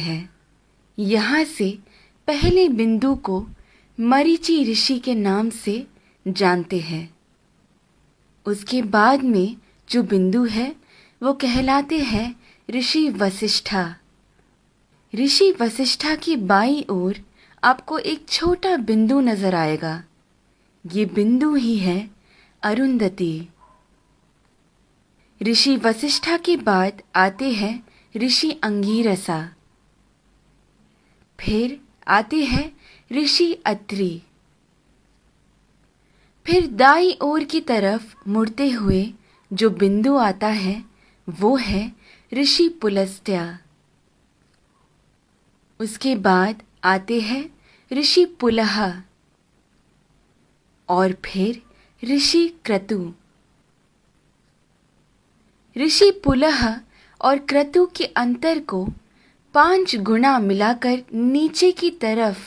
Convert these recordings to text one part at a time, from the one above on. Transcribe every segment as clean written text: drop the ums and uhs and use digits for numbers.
है। यहाँ से पहले बिंदु को मरीचि ऋषि के नाम से जानते हैं। उसके बाद में जो बिंदु है वो कहलाते हैं ऋषि वशिष्ठा। ऋषि वशिष्ठा की बाईं ओर आपको एक छोटा बिंदु नजर आएगा। ये बिंदु ही है अरुंधति। ऋषि वशिष्ठा के बाद आते हैं ऋषि अंगीरसा। फिर आते हैं ऋषि अत्रि। फिर दाईं ओर की तरफ मुड़ते हुए जो बिंदु आता है वो है ऋषि पुलस्त्य। उसके बाद आते हैं ऋषि पुलह और फिर ऋषि क्रतु। ऋषि पुलह और क्रतु के अंतर को 5 गुना मिलाकर नीचे की तरफ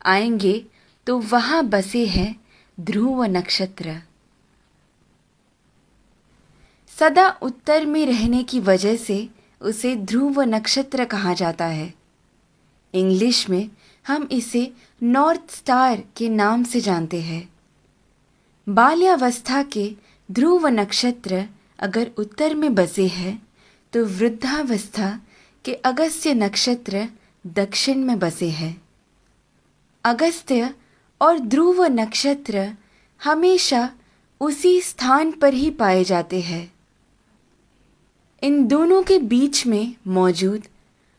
आएंगे तो वहां बसे हैं ध्रुव नक्षत्र। सदा उत्तर में रहने की वजह से उसे ध्रुव नक्षत्र कहा जाता है। इंग्लिश में हम इसे नॉर्थ स्टार के नाम से जानते हैं। बाल्यावस्था के ध्रुव नक्षत्र अगर उत्तर में बसे हैं तो वृद्धावस्था के अगस्त्य नक्षत्र दक्षिण में बसे हैं। अगस्त्य और ध्रुव नक्षत्र हमेशा उसी स्थान पर ही पाए जाते हैं। इन दोनों के बीच में मौजूद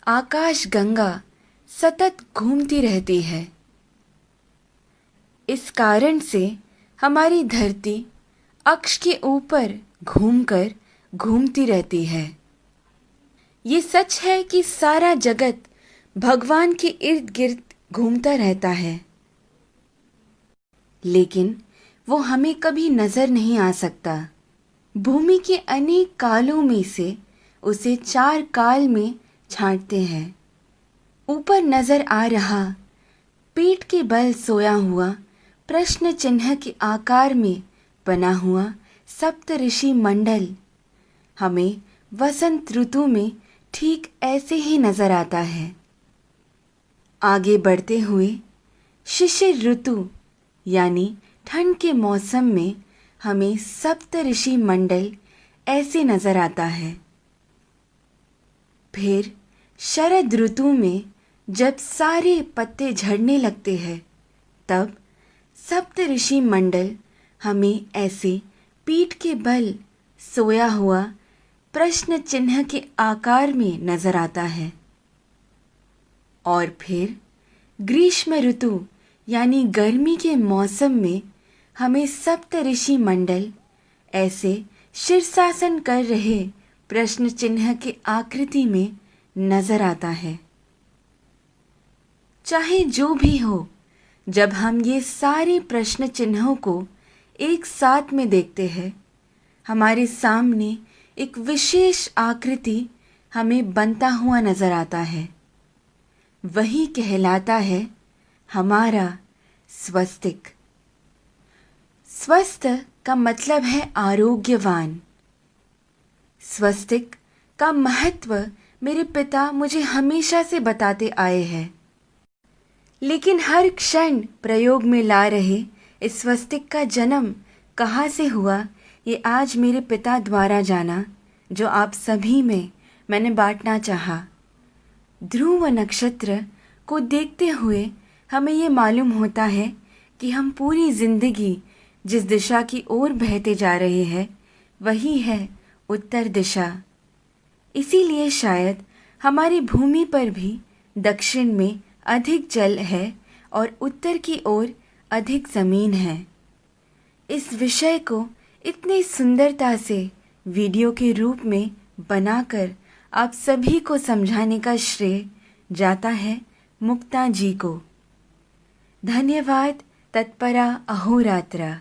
आकाश गंगा सतत घूमती रहती है। इस कारण से हमारी धरती अक्ष के ऊपर घूमकर घूमती रहती है। ये सच है कि सारा जगत भगवान के इर्द गिर्द घूमता रहता है, लेकिन वो हमें कभी नजर नहीं आ सकता। भूमि के अनेक कालों में से उसे 4 काल में छांटते हैं। ऊपर नजर आ रहा पीठ के बल सोया हुआ प्रश्न चिन्ह के आकार में बना हुआ सप्त ऋषि मंडल हमें वसंत ऋतु में ठीक ऐसे ही नजर आता है। आगे बढ़ते हुए शिशिर ऋतु यानी ठंड के मौसम में हमें सप्त ऋषि मंडल ऐसे नजर आता है। फिर शरद ऋतु में जब सारे पत्ते झड़ने लगते हैं तब सप्त ऋषि मंडल हमें ऐसे पीठ के बल सोया हुआ प्रश्न चिन्ह के आकार में नजर आता है। और फिर ग्रीष्म ऋतु यानी गर्मी के मौसम में हमें सप्त ऋषि मंडल ऐसे शीर्षासन कर रहे प्रश्न चिन्ह के आकृति में नजर आता है। चाहे जो भी हो, जब हम ये सारे प्रश्न चिन्हों को एक साथ में देखते हैं, हमारे सामने एक विशेष आकृति हमें बनता हुआ नजर आता है। वही कहलाता है हमारा स्वस्तिक। स्वस्थ का मतलब है आरोग्यवान। स्वस्तिक का महत्व मेरे पिता मुझे हमेशा से बताते आए हैं, लेकिन हर क्षण प्रयोग में ला रहे इस स्वस्तिक का जन्म कहाँ से हुआ ये आज मेरे पिता द्वारा जाना, जो आप सभी में मैंने बांटना चाहा। ध्रुव नक्षत्र को देखते हुए हमें ये मालूम होता है कि हम पूरी जिंदगी जिस दिशा की ओर बहते जा रहे हैं वही है उत्तर दिशा। इसीलिए शायद हमारी भूमि पर भी दक्षिण में अधिक जल है और उत्तर की ओर अधिक ज़मीन है। इस विषय को इतनी सुंदरता से वीडियो के रूप में बनाकर आप सभी को समझाने का श्रेय जाता है मुक्ता जी को। धन्यवाद। तत्परा अहोरात्रा।